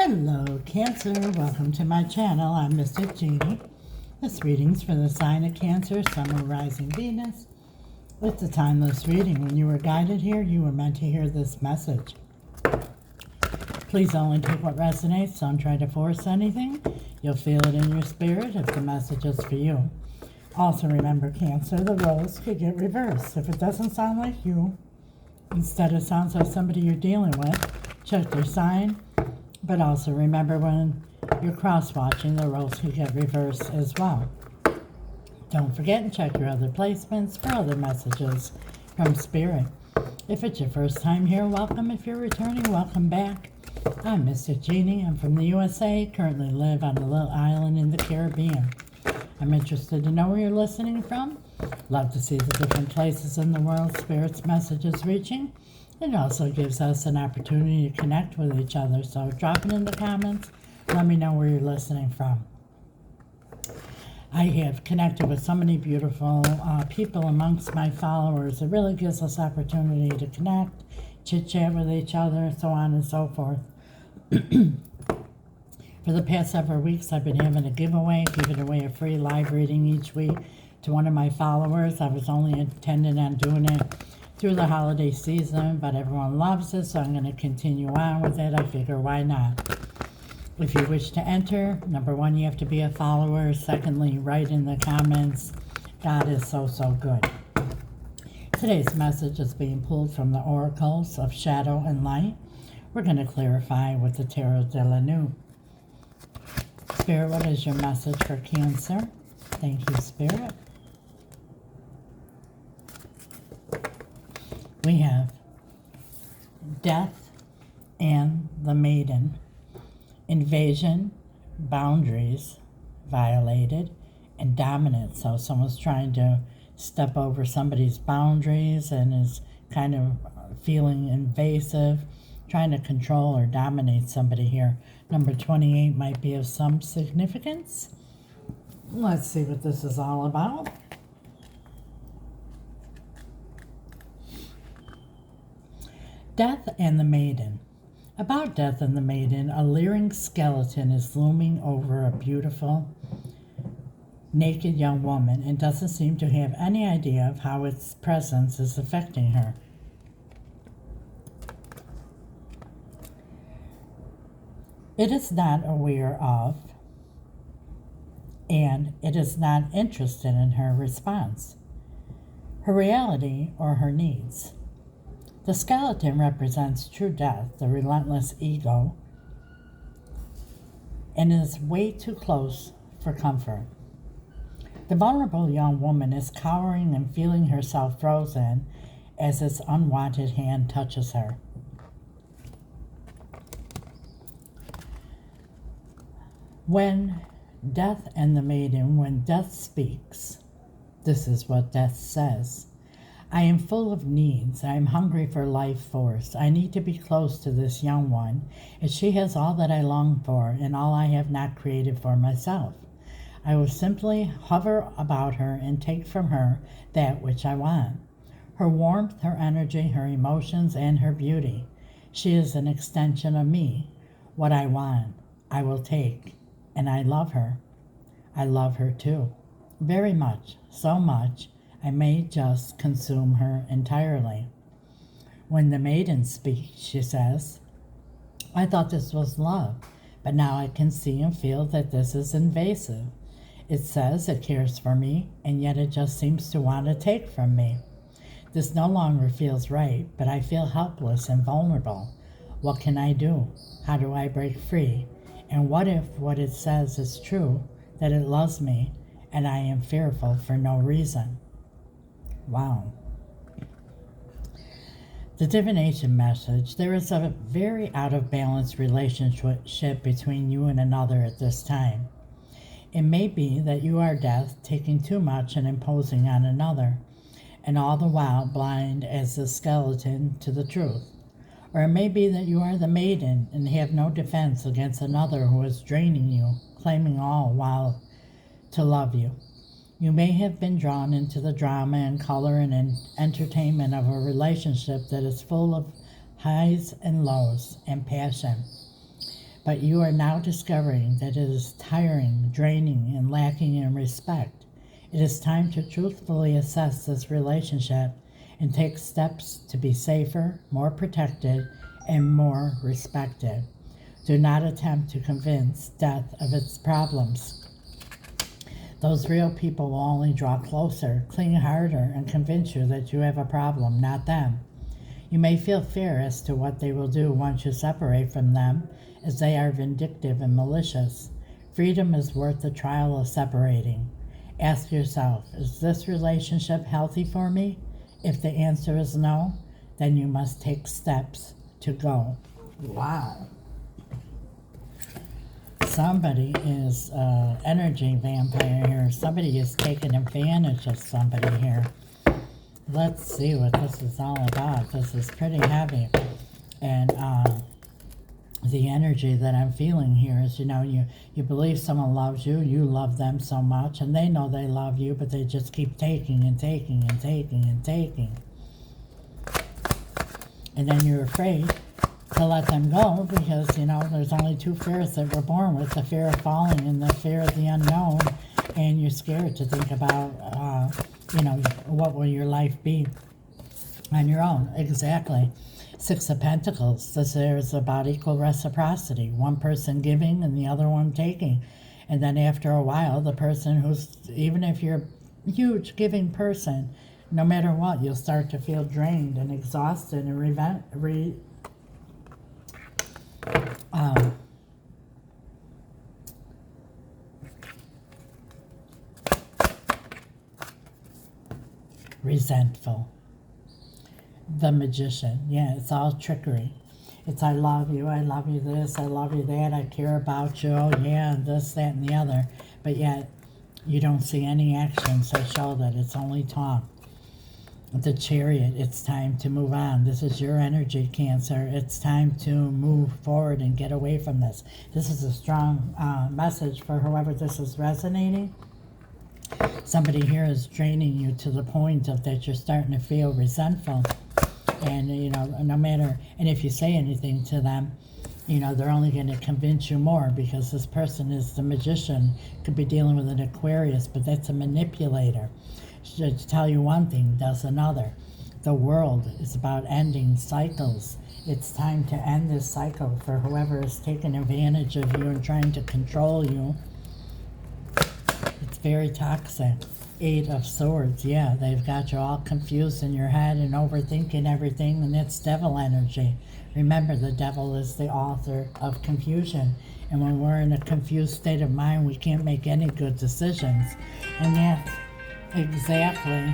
Hello, Cancer. Welcome to my channel. I'm Mystic Genie. This reading's for the sign of Cancer, Sun or Rising Venus. It's a timeless reading. When you were guided here, you were meant to hear this message. Please only take what resonates. Don't try to force anything. You'll feel it in your spirit if the message is for you. Also remember, Cancer, the roles could get reversed. If it doesn't sound like you, instead it sounds like somebody you're dealing with, check their sign. But also remember, when you're cross-watching, the roles could get reversed as well. Don't forget and check your other placements for other messages from Spirit. If it's your first time here, welcome. If you're returning, welcome back. I'm Mystic Genie. I'm from the USA, currently live on a little island in the Caribbean. I'm interested to know where you're listening from. Love to see the different places in the world Spirit's message is reaching. It also gives us an opportunity to connect with each other. So drop it in the comments. Let me know where you're listening from. I have connected with so many beautiful people amongst my followers. It really gives us opportunity to connect, chit-chat with each other, so on and so forth. For the past several weeks, I've been having a giveaway, giving away a free live reading each week to one of my followers. I was only intending on doing it through the holiday season, but everyone loves it, so I'm going to continue on with it. I figure, why not? If you wish to enter, number one, you have to be a follower. Secondly, write in the comments, God is so, so good. Today's message is being pulled from the oracles of shadow and light. We're going to clarify with the Tarot de la Nuit. Spirit, what is your message for Cancer? Thank you, Spirit. We have Death and the Maiden. Invasion, boundaries violated, and dominance. So someone's trying to step over somebody's boundaries and is kind of feeling invasive, trying to control or dominate somebody here. Number 28 might be of some significance. Let's see what this is all about. Death and the Maiden. About Death and the Maiden, a leering skeleton is looming over a beautiful, naked young woman and doesn't seem to have any idea of how its presence is affecting her. It is not aware of, and it is not interested in her response, her reality, or her needs. The skeleton represents true death, the relentless ego, and is way too close for comfort. The vulnerable young woman is cowering and feeling herself frozen as its unwanted hand touches her. When Death and the Maiden, when Death speaks, this is what Death says. I am full of needs. I am hungry for life force. I need to be close to this young one, as she has all that I long for and all I have not created for myself. I will simply hover about her and take from her that which I want. Her warmth, her energy, her emotions, and her beauty. She is an extension of me. What I want, I will take. And I love her. I love her too. Very much, so much, I may just consume her entirely. When the maiden speaks, she says, I thought this was love, but now I can see and feel that this is invasive. It says it cares for me, and yet it just seems to want to take from me. This no longer feels right, but I feel helpless and vulnerable. What can I do? How do I break free? And what if what it says is true, that it loves me, and I am fearful for no reason? Wow. The divination message. There is a very out of balance relationship between you and another at this time. It may be that you are Death, taking too much and imposing on another, and all the while blind as the skeleton to the truth. Or it may be that you are the Maiden and have no defense against another who is draining you, claiming all while to love you. You may have been drawn into the drama and color and entertainment of a relationship that is full of highs and lows and passion. But you are now discovering that it is tiring, draining, and lacking in respect. It is time to truthfully assess this relationship and take steps to be safer, more protected, and more respected. Do not attempt to convince death of its problems. Those real people will only draw closer, cling harder, and convince you that you have a problem, not them. You may feel fear as to what they will do once you separate from them, as they are vindictive and malicious. Freedom is worth the trial of separating. Ask yourself, is this relationship healthy for me? If the answer is no, then you must take steps to go. Wow. Somebody is energy vampire here. Somebody is taking advantage of somebody here. Let's see what this is all about. This is pretty heavy. And the energy that I'm feeling here is, you believe someone loves you, you love them so much, and they know they love you, but they just keep taking and taking and taking and taking. And then you're afraid to let them go because, there's only two fears that we're born with, the fear of falling and the fear of the unknown, and you're scared to think about, what will your life be on your own. Exactly. Six of Pentacles. This is about equal reciprocity. One person giving and the other one taking. And then after a while, the person who's, even if you're a huge giving person, no matter what, you'll start to feel drained and exhausted and resentful. The Magician. Yeah, it's all trickery. It's I love you this, I love you that, I care about you, oh yeah, this, that, and the other. But yet, you don't see any actions that show that. It's only talk. The Chariot, it's time to move on. This is your energy, Cancer. It's time to move forward and get away from this. This is a strong message for whoever this is resonating. Somebody here is draining you to the point of that you're starting to feel resentful. And, no matter, and if you say anything to them, they're only going to convince you more because this person is the Magician. Could be dealing with an Aquarius, but that's a manipulator. Should tell you one thing, does another. The world is about ending cycles. It's time to end this cycle for whoever is taking advantage of you and trying to control you. It's very toxic. Eight of Swords, yeah, they've got you all confused in your head and overthinking everything, and that's devil energy. Remember, the devil is the author of confusion, and when we're in a confused state of mind, we can't make any good decisions. And that's exactly